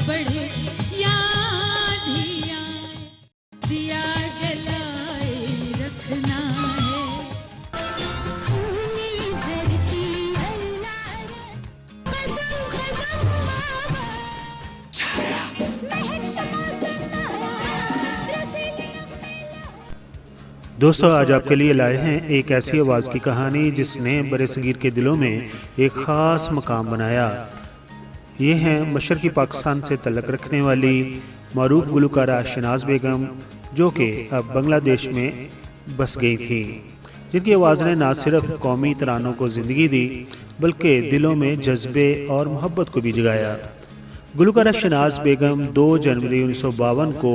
बढ़े याद ही आए, दिया जलाए रखना है। धरती दोस्तों, आज आपके लिए लाए हैं एक ऐसी आवाज़ की कहानी जिसने बरसगीर के दिलों में एक ख़ास मकाम बनाया। ये हैं मशरक़ी पाकिस्तान से तल्लुक़ रखने वाली मरूफ गुलकारा शहनाज बेगम, जो कि अब बांग्लादेश में बस गई थी, जिनकी आवाज़ ने न सिर्फ कौमी तरानों को ज़िंदगी दी बल्कि दिलों में जज्बे और मोहब्बत को भी जगाया। गुलकारा शहनाज बेगम 2 जनवरी 1952 को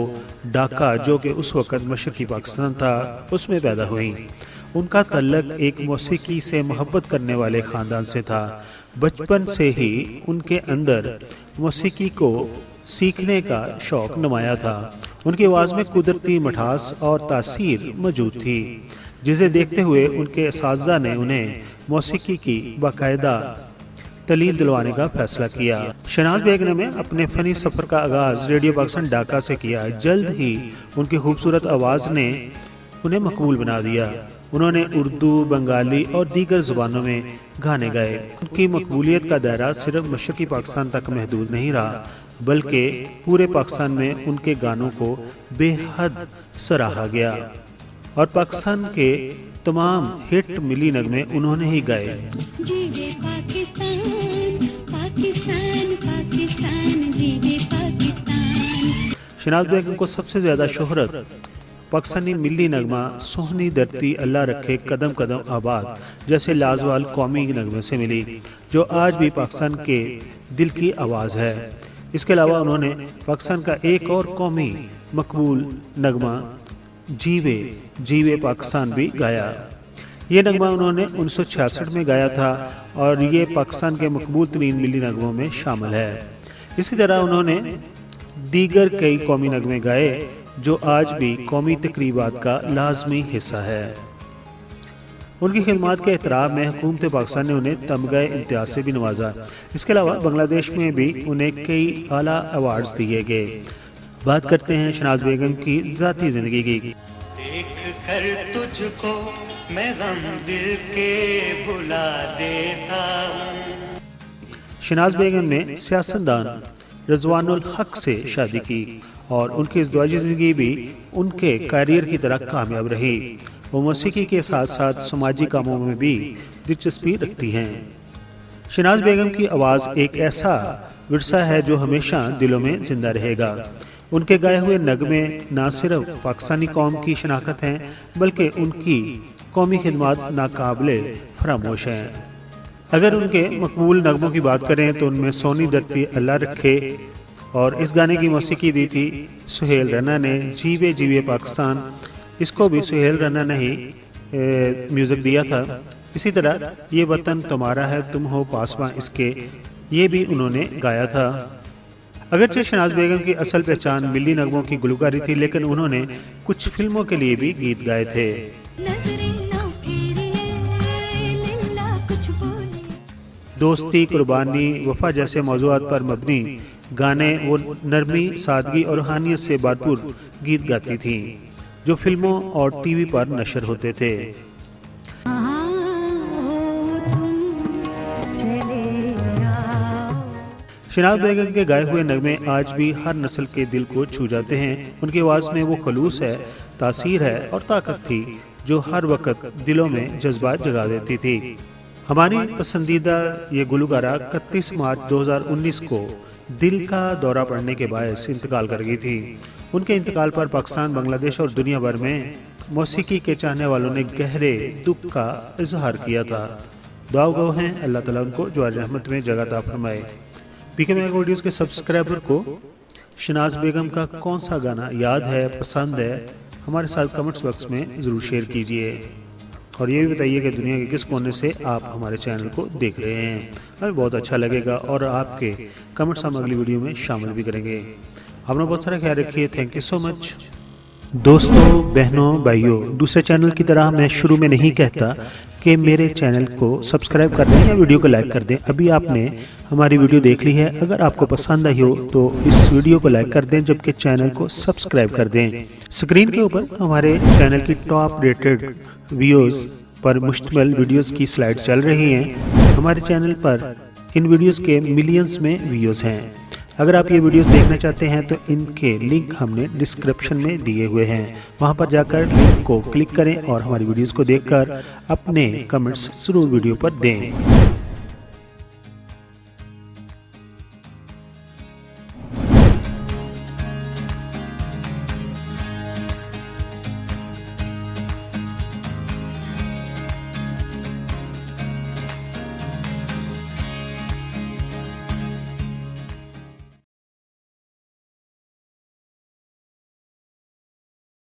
ढाका, जो कि उस वक़्त मशरक़ी पाकिस्तान था, उसमें पैदा हुई। उनका तल्लुक़ एक मौसीकी से मोहब्बत करने वाले ख़ानदान से था। बचपन से ही उनके अंदर मौसीकी को सीखने का शौक़ नुमाया था। उनकी आवाज़ में कुदरती मिठास और तासीर मौजूद थी, जिसे देखते हुए उनके असातिज़ा ने उन्हें मौसीकी की बाकायदा तालीम दिलवाने का फैसला किया। शहनाज बेगम ने अपने फ़नी सफ़र का आगाज़ रेडियो पाकिस्तान ढाका से किया। जल्द ही उनकी खूबसूरत आवाज़ ने उन्हें मकबूल बना दिया। उन्होंने उर्दू, बंगाली और दीगर ज़ुबानों में गाने गाए। उनकी मकबूलियत का दायरा सिर्फ मशरक़ी पाकिस्तान तक महदूद नहीं रहा, बल्कि पूरे पाकिस्तान में उनके गानों को बेहद सराहा गया और पाकिस्तान के तमाम हिट मिली नगमे उन्होंने ही गाए। जीवे पाकिस्तान, पाकिस्तान, पाकिस्तान, जीवे पाकिस्तान। शहनाज बेगम को सबसे ज़्यादा शोहरत पाकिस्तानी मिली नगमा सोहनी धरती अल्लाह रखे कदम कदम आबाद जैसे लाजवाल कौमी नगमे से मिली, जो आज भी पाकिस्तान के दिल की आवाज़ है। इसके अलावा उन्होंने पाकिस्तान का एक और कौमी मकबूल नगमा जीवे जीवे पाकिस्तान भी गाया। ये नगमा उन्होंने 1966 में गाया था और ये पाकिस्तान के मकबूल तरीन मिली नगमों में शामिल है। इसी तरह उन्होंने दीगर कई कौमी नगमे गाए जो आज भी कौमी तकरीबात का लाजमी हिस्सा है। उनकी खिदमत के एहतराम में हुकूमत पाकिस्तान ने उन्हें तमगा इम्तियाज़ से भी नवाजा। इसके अलावा बांग्लादेश में भी उन्हें कई आला अवार्ड्स दिए गए। बात करते हैं शहनाज बेगम की ज़ाती ज़िंदगी की। देख कर तुझको मैं गम दिल के भुला देता हूँ। शहनाज बेगम ने सियासतदान रज़वानुल हक से शादी की और उनकी इज़्दिवाजी ज़िंदगी भी उनके करियर की तरह कामयाब रही। वो मौसीकी के साथ साथ समाजी कामों में भी दिलचस्पी रखती हैं। शहनाज बेगम की आवाज़ एक ऐसा विरसा है जो हमेशा दिलों में जिंदा रहेगा। उनके गाए हुए नगमे न सिर्फ पाकिस्तानी कौम की शनाख्त हैं, बल्कि उनकी कौमी खिदमत नाकाबिले फरामोश हैं। अगर उनके मकबूल नगमों की बात करें तो उनमें सोनी धरती अल्लाह रखे और इस गाने की मौसीकी दी थी सुहेल रना ने। जीवे जीवे पाकिस्तान, इसको भी सुहेल रना ने ही म्यूज़िक दिया था। इसी तरह ये वतन तुम्हारा है तुम हो पासवां, इसके ये भी उन्होंने गाया था। अगरचे शहनाज बेगम की असल पहचान मिली नगमों की गुलकारी थी, लेकिन उन्होंने कुछ फिल्मों के लिए भी गीत गाए थे। दोस्ती, कुर्बानी, वफा जैसे मौज़ूआत पर मबनी गाने वो नरमी, सादगी और रूहानियत से भरपूर गीत गाती थीं, जो फिल्मों और टीवी पर नशर होते थे। शहनाज बेगम के गाए हुए नगमे आज भी हर नस्ल के दिल को छू जाते हैं। उनकी आवाज़ में वो खलूस है, तासीर है और ताकत थी जो हर वक्त दिलों में जज्बात जगा देती थी। हमारी पसंदीदा ये गुलकारा 31 मार्च 2019 को दिल का दौरा पड़ने के बायस इंतकाल कर गई थी। उनके इंतकाल पर पाकिस्तान, बांग्लादेश और दुनिया भर में मौसीकी के चाहने वालों ने गहरे दुख का इजहार किया था। दुआ गो हैं अल्लाह ताला उनको जवार रहमत में जगह अता फरमाए। पीके मैग वीडियोज़ के सब्सक्राइबर को शहनाज बेगम का कौन सा गाना याद है, पसंद है, हमारे साथ कमेंट्स बॉक्स में ज़रूर शेयर कीजिए और ये भी बताइए कि दुनिया के किस कोने से आप हमारे चैनल को देख रहे हैं। हमें बहुत अच्छा लगेगा और आपके कमेंट्स हम अगली वीडियो में शामिल भी करेंगे। अपना बहुत सारा ख्याल रखिए। Thank you so much. दोस्तों, बहनों, भाइयों, दूसरे चैनल की तरह मैं शुरू में नहीं कहता کہ मेरे चैनल को सब्सक्राइब कर दें या वीडियो को लाइक कर दें। अभी आपने हमारी वीडियो देख ली है, अगर आपको पसंद आई हो तो इस वीडियो को लाइक कर दें, जबकि चैनल को सब्सक्राइब कर दें। स्क्रीन के ऊपर हमारे चैनल की टॉप रेटेड वीडियोस पर मुश्तमिल वीडियोस की स्लाइड चल रही हैं। हमारे चैनल पर इन वीडियोस के मिलियंस में व्यूज़ हैं। अगर आप ये वीडियोस देखना चाहते हैं तो इनके लिंक हमने डिस्क्रिप्शन में दिए हुए हैं, वहां पर जाकर लिंक को क्लिक करें और हमारी वीडियोस को देखकर अपने कमेंट्स ज़रूर वीडियो पर दें।